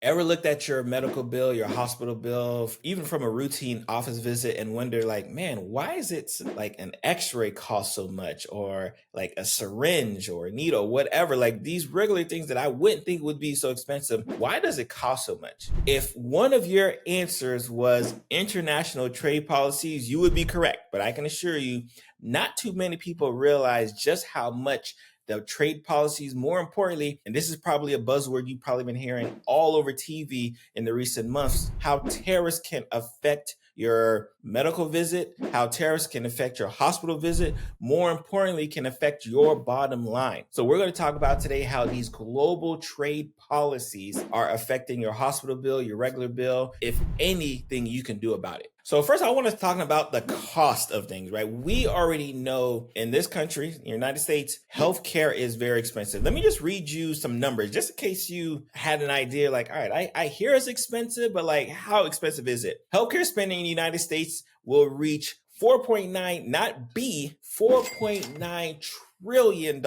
Ever looked at your medical bill, your hospital bill, even from a routine office visit and wonder like, man, why is it like an x-ray cost so much or like a syringe or a needle, whatever, like these regular things that I wouldn't think would be so expensive. Why does it cost so much? If one of your answers was international trade policies, you would be correct. But I can assure you, not too many people realize just how much the trade policies, more importantly, and this is probably a buzzword you've probably been hearing all over TV in the recent months, how tariffs can affect your medical visit, how tariffs can affect your hospital visit, more importantly, can affect your bottom line. So we're going to talk about today how these global trade policies are affecting your hospital bill, your regular bill, if anything you can do about it. So first, I want to talk about the cost of things, right? We already know in this country, in the United States, healthcare is very expensive. Let me just read you some numbers, just in case you had an idea like, all right, I hear it's expensive, but like, how expensive is it? Healthcare spending in the United States will reach 4.9, not B, $4.9 trillion.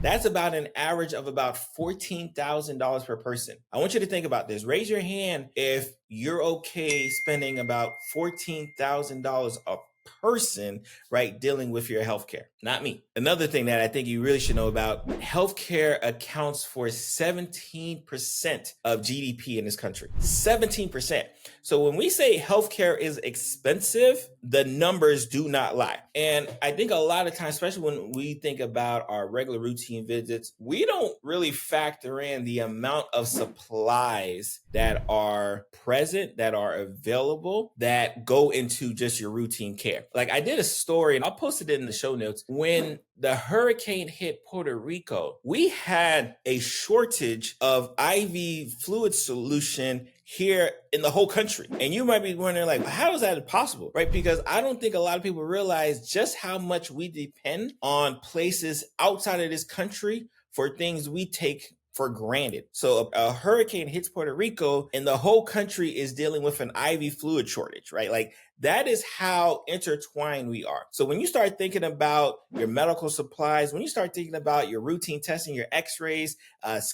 That's about an average of about $14,000 per person. I want you to think about this. Raise your hand if you're okay spending about $14,000 a person, right, dealing with your healthcare. Not me. Another thing that I think you really should know about, healthcare accounts for 17% of GDP in this country. 17%. So when we say healthcare is expensive, the numbers do not lie. And I think a lot of times, especially when we think about our regular routine visits, we don't really factor in the amount of supplies that are present, that are available, that go into just your routine care. Like I did a story, and I'll post it in the show notes. When the hurricane hit Puerto Rico, we had a shortage of IV fluid solution here in the whole country. And you might be wondering like, how is that possible, right? Because I don't think a lot of people realize just how much we depend on places outside of this country for things we take for granted. So a hurricane hits Puerto Rico and the whole country is dealing with an IV fluid shortage, right? Like that is how intertwined we are. So when you start thinking about your medical supplies, when you start thinking about your routine testing, your x-rays,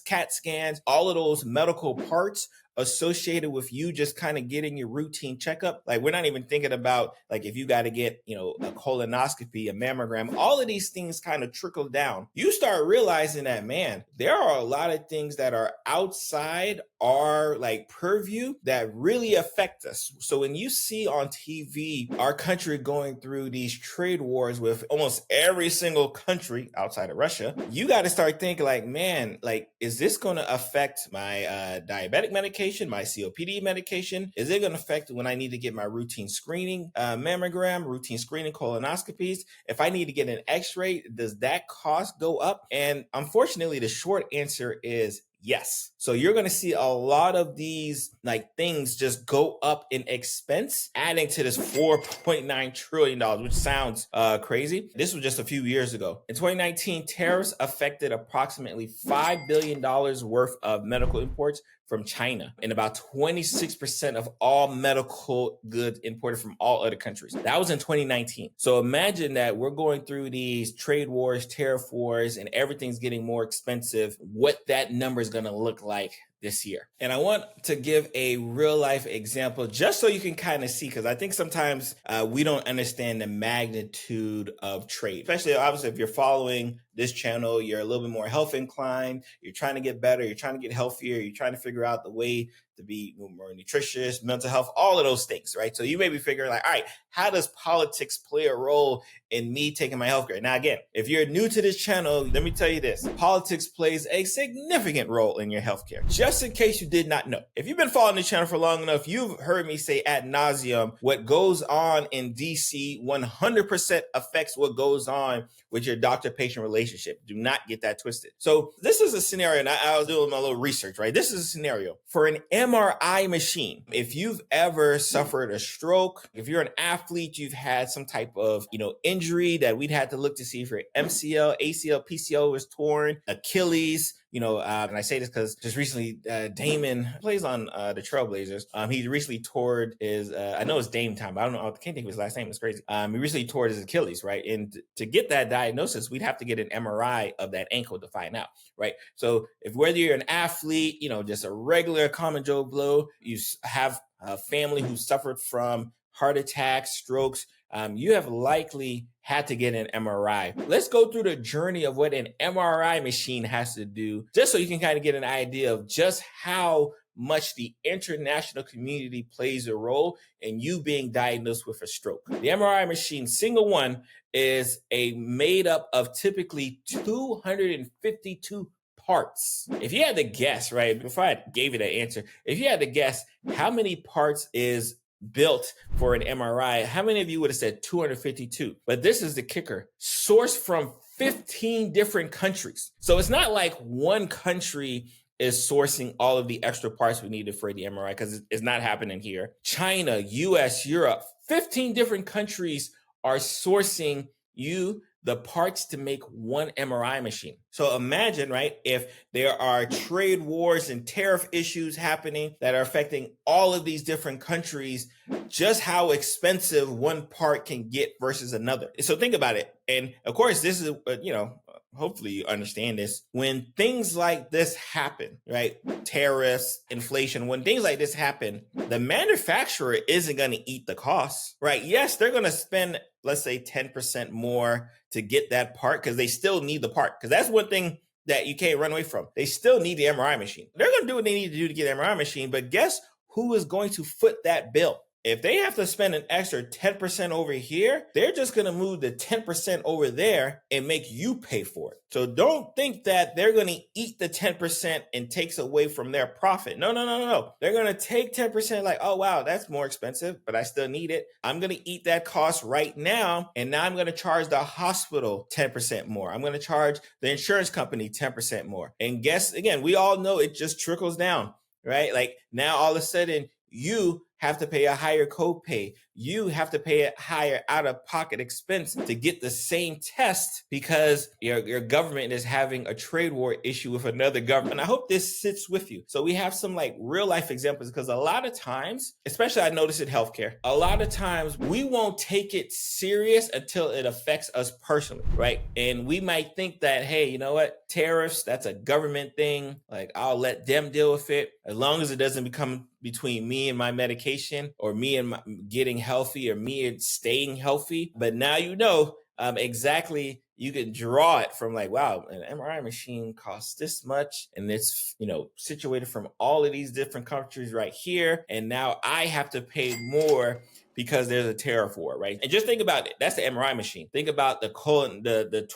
CAT scans, all of those medical parts associated with you just kind of getting your routine checkup. Like we're not even thinking about like if you got to get, a colonoscopy, a mammogram, all of these things kind of trickle down. You start realizing that, man, there are a lot of things that are outside our like purview that really affect us. So when you see on TV, our country going through these trade wars with almost every single country outside of Russia, you got to start thinking like, man, like, is this going to affect my diabetic medication, my COPD medication? Is it going to affect when I need to get my routine screening, mammogram, routine screening, colonoscopies? If I need to get an x-ray, does that cost go up? And unfortunately, the short answer is yes. So you're going to see a lot of these like things just go up in expense, adding to this $4.9 trillion, which sounds crazy. This was just a few years ago. In 2019, tariffs affected approximately $5 billion worth of medical imports from China and about 26% of all medical goods imported from all other countries. That was in 2019. So imagine that we're going through these trade wars, tariff wars, and everything's getting more expensive. What that number is going to look like this year. And I want to give a real life example just so you can kind of see, because I think sometimes we don't understand the magnitude of trade, especially obviously if you're following this channel, you're a little bit more health inclined, you're trying to get better, you're trying to get healthier, you're trying to figure out the way to be more nutritious, mental health, all of those things, right? So you may be figuring like, all right, how does politics play a role in me taking my healthcare? Now, again, if you're new to this channel, let me tell you this, politics plays a significant role in your healthcare. Just in case you did not know, if you've been following this channel for long enough, you've heard me say ad nauseum, what goes on in DC 100% affects what goes on with your doctor-patient relationship. Do not get that twisted. So this is a scenario, and I was doing my little research, right? This is a scenario for an MRI machine. If you've ever suffered a stroke, if you're an athlete, you've had some type of, injury that we'd had to look to see if your MCL, ACL, PCL was torn, Achilles, And I say this because just recently, Damon plays on the Trailblazers. He recently toured his, I know it's Dame time, but I don't know, I can't think of his last name. It's crazy. He recently toured his Achilles, right? And to get that diagnosis, we'd have to get an MRI of that ankle to find out, right? So if whether you're an athlete, just a regular common Joe Blow, you have a family who suffered from heart attacks, strokes, you have likely had to get an MRI. Let's go through the journey of what an MRI machine has to do, just so you can kind of get an idea of just how much the international community plays a role in you being diagnosed with a stroke. The MRI machine, single one, is made up of typically 252 parts. If you had to guess, right, before I gave you that answer, if you had to guess how many parts is built for an MRI, how many of you would have said 252? But this is the kicker: sourced from 15 different countries. So it's not like one country is sourcing all of the extra parts we needed for the MRI, because it's not happening here. China, US, Europe, 15 different countries are sourcing the parts to make one MRI machine. So imagine, right, if there are trade wars and tariff issues happening that are affecting all of these different countries, just how expensive one part can get versus another. So think about it. And of course, this is, hopefully you understand this. When things like this happen, right, tariffs, inflation, when things like this happen, the manufacturer isn't going to eat the costs, right? Yes, they're going to spend, let's say, 10% more to get that part, because they still need the part. Because that's one thing that you can't run away from. They still need the MRI machine. They're going to do what they need to do to get an MRI machine, but guess who is going to foot that bill? If they have to spend an extra 10% over here, they're just going to move the 10% over there and make you pay for it. So don't think that they're going to eat the 10% and takes away from their profit. No. They're going to take 10% like, oh, wow, that's more expensive, but I still need it. I'm going to eat that cost right now. And now I'm going to charge the hospital 10% more. I'm going to charge the insurance company 10% more. And guess, again, we all know it just trickles down, right? Like now all of a sudden you have to pay a higher copay. You have to pay a higher out-of-pocket expense to get the same test because your government is having a trade war issue with another government. I hope this sits with you. So we have some like real life examples, because a lot of times, especially I notice in healthcare, a lot of times we won't take it serious until it affects us personally, right? And we might think that, hey, you know what? Tariffs, that's a government thing. Like I'll let them deal with it as long as it doesn't become between me and my medication, or me and my getting healthy, or me and staying healthy. But now exactly, you can draw it from like, wow, an MRI machine costs this much, and it's situated from all of these different countries right here, and now I have to pay more because there's a tariff war, right? And just think about it. That's the MRI machine. Think about the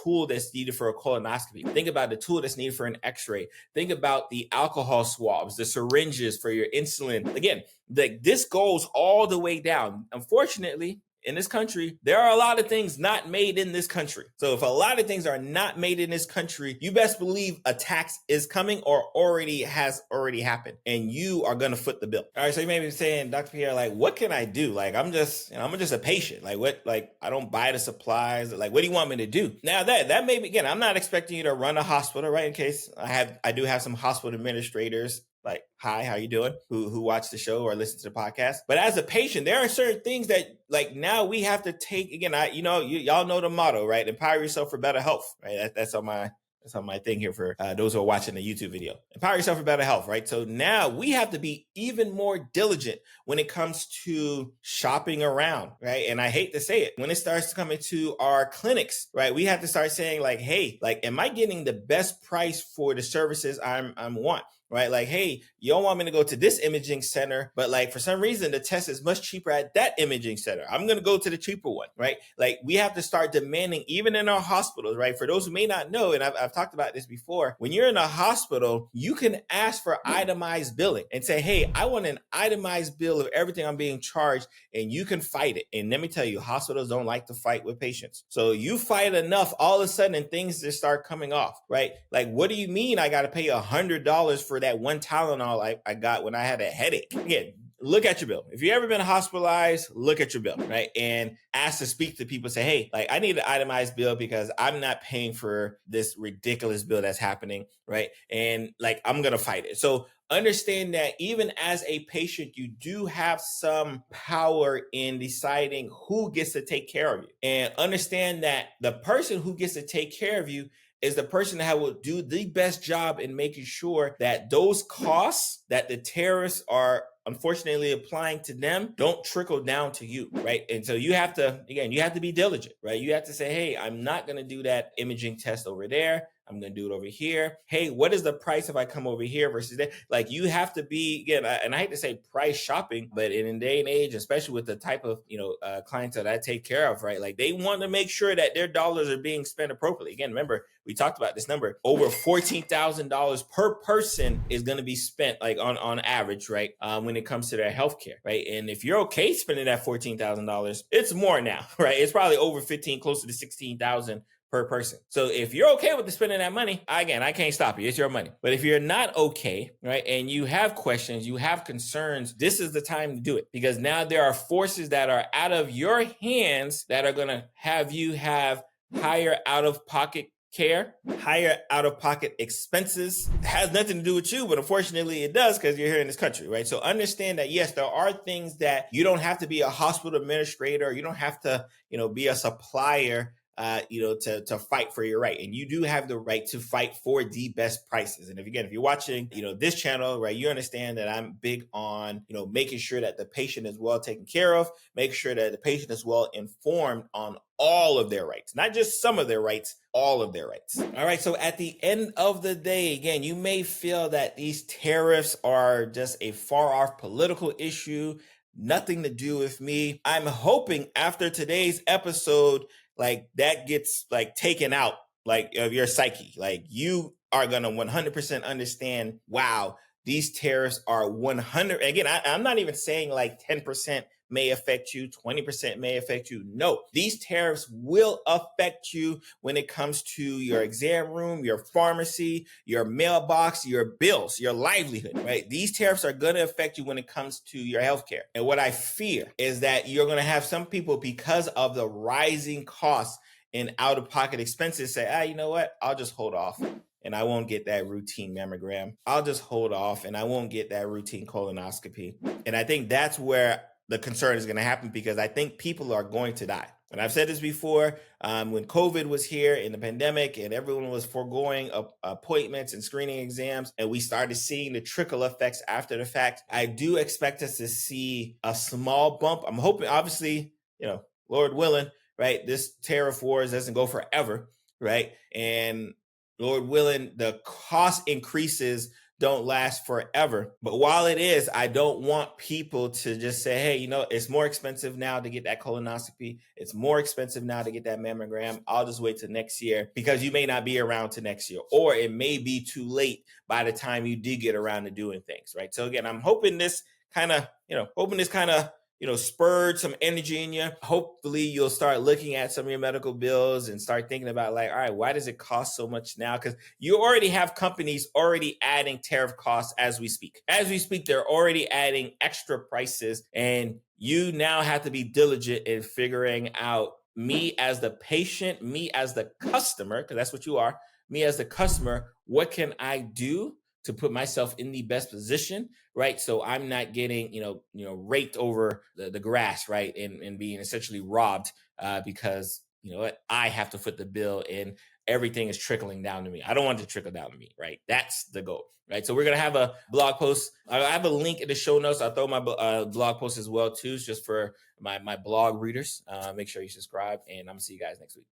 tool that's needed for a colonoscopy. Think about the tool that's needed for an x-ray. Think about the alcohol swabs, the syringes for your insulin. Again, this goes all the way down. Unfortunately, in this country, there are a lot of things not made in this country. So if a lot of things are not made in this country, you best believe a tax is coming or has already happened, and you are going to foot the bill. All right. So you may be saying, Dr. Pierre, like, what can I do? Like, I'm just a patient. Like what, like, I don't buy the supplies. Like, what do you want me to do? Now that may be, again, I'm not expecting you to run a hospital, right? In case I do have some hospital administrators like, hi, how you doing? Who watch the show or listen to the podcast. But as a patient, there are certain things that like now we have to take. Again, y'all know the motto, right? Empower yourself for better health, right? That's on my thing here for those who are watching the YouTube video. Empower yourself for better health, right? So now we have to be even more diligent when it comes to shopping around, right? And I hate to say it, when it starts to come into our clinics, right? We have to start saying like, hey, like, am I getting the best price for the services I'm want? Right? Like, hey, you don't want me to go to this imaging center, but like for some reason the test is much cheaper at that imaging center. I'm going to go to the cheaper one, right? Like we have to start demanding, even in our hospitals, right? For those who may not know, and I've talked about this before, when you're in a hospital, you can ask for itemized billing and say, hey, I want an itemized bill of everything I'm being charged, and you can fight it. And let me tell you, hospitals don't like to fight with patients. So you fight enough, all of a sudden things just start coming off, right? Like, what do you mean I got to pay $100 for that one Tylenol I got when I had a headache? Again, look at your bill. If you've ever been hospitalized, look at your bill, right? And ask to speak to people. Say, hey, like I need an itemized bill because I'm not paying for this ridiculous bill that's happening, right? And like I'm gonna fight it. So understand that even as a patient, you do have some power in deciding who gets to take care of you. And understand that the person who gets to take care of you is the person that will do the best job in making sure that those costs that the terrorists are unfortunately applying to them don't trickle down to you, right? And so you have to, again, you have to be diligent, right? You have to say, hey, I'm not going to do that imaging test over there. I'm going to do it over here. Hey, what is the price if I come over here versus there? Like you have to be, again, and I hate to say price shopping, but in a day and age, especially with the type of, clients that I take care of, right? Like they want to make sure that their dollars are being spent appropriately. Again, remember, we talked about this number, over $14,000 per person is going to be spent like on average, right? When it comes to their healthcare, right? And if you're okay spending that $14,000, it's more now, right? It's probably over 15, closer to 16,000 per person. So if you're okay with the spending that money, again, I can't stop you. It's your money. But if you're not okay, right, and you have questions, you have concerns, this is the time to do it because now there are forces that are out of your hands that are going to have you have higher out-of-pocket care, higher out-of-pocket expenses. It has nothing to do with you, but unfortunately it does because you're here in this country, right? So understand that, yes, there are things that you don't have to be a hospital administrator. You don't have to, be a supplier to fight for your right. And you do have the right to fight for the best prices. And if you're watching, this channel, right, you understand that I'm big on, making sure that the patient is well taken care of, make sure that the patient is well informed on all of their rights, not just some of their rights, all of their rights. All right. So at the end of the day, again, you may feel that these tariffs are just a far off political issue, nothing to do with me. I'm hoping after today's episode, like that gets like taken out like of your psyche. Like you are going to 100% understand, wow, these tariffs are 100. Again, I'm not even saying like 10% may affect you, 20% may affect you. No, these tariffs will affect you when it comes to your exam room, your pharmacy, your mailbox, your bills, your livelihood, right? These tariffs are going to affect you when it comes to your healthcare. And what I fear is that you're going to have some people, because of the rising costs in out-of-pocket expenses, say, you know what? I'll just hold off and I won't get that routine mammogram. I'll just hold off and I won't get that routine colonoscopy. And I think that's where the concern is going to happen because I think people are going to die. And I've said this before, when COVID was here in the pandemic and everyone was foregoing appointments and screening exams, and we started seeing the trickle effects after the fact, I do expect us to see a small bump. I'm hoping, obviously, Lord willing, right, this tariff wars doesn't go forever, right? And Lord willing, the cost increases don't last forever. But while it is, I don't want people to just say, hey, it's more expensive now to get that colonoscopy. It's more expensive now to get that mammogram. I'll just wait till next year because you may not be around to next year, or it may be too late by the time you did get around to doing things, right? So again, I'm hoping this kind of, spurred some energy in you. Hopefully you'll start looking at some of your medical bills and start thinking about like, all right, why does it cost so much now? Because you already have companies already adding tariff costs as we speak. As we speak, they're already adding extra prices, and you now have to be diligent in figuring out, me as the patient, me as the customer, because that's what you are, me as the customer, what can I do to put myself in the best position, right? So I'm not getting, raked over the grass, right? And being essentially robbed because, I have to foot the bill and everything is trickling down to me. I don't want it to trickle down to me, right? That's the goal, right? So we're going to have a blog post. I have a link in the show notes. I'll throw my blog post as well, too, just for my blog readers. Make sure you subscribe, and I'm going to see you guys next week.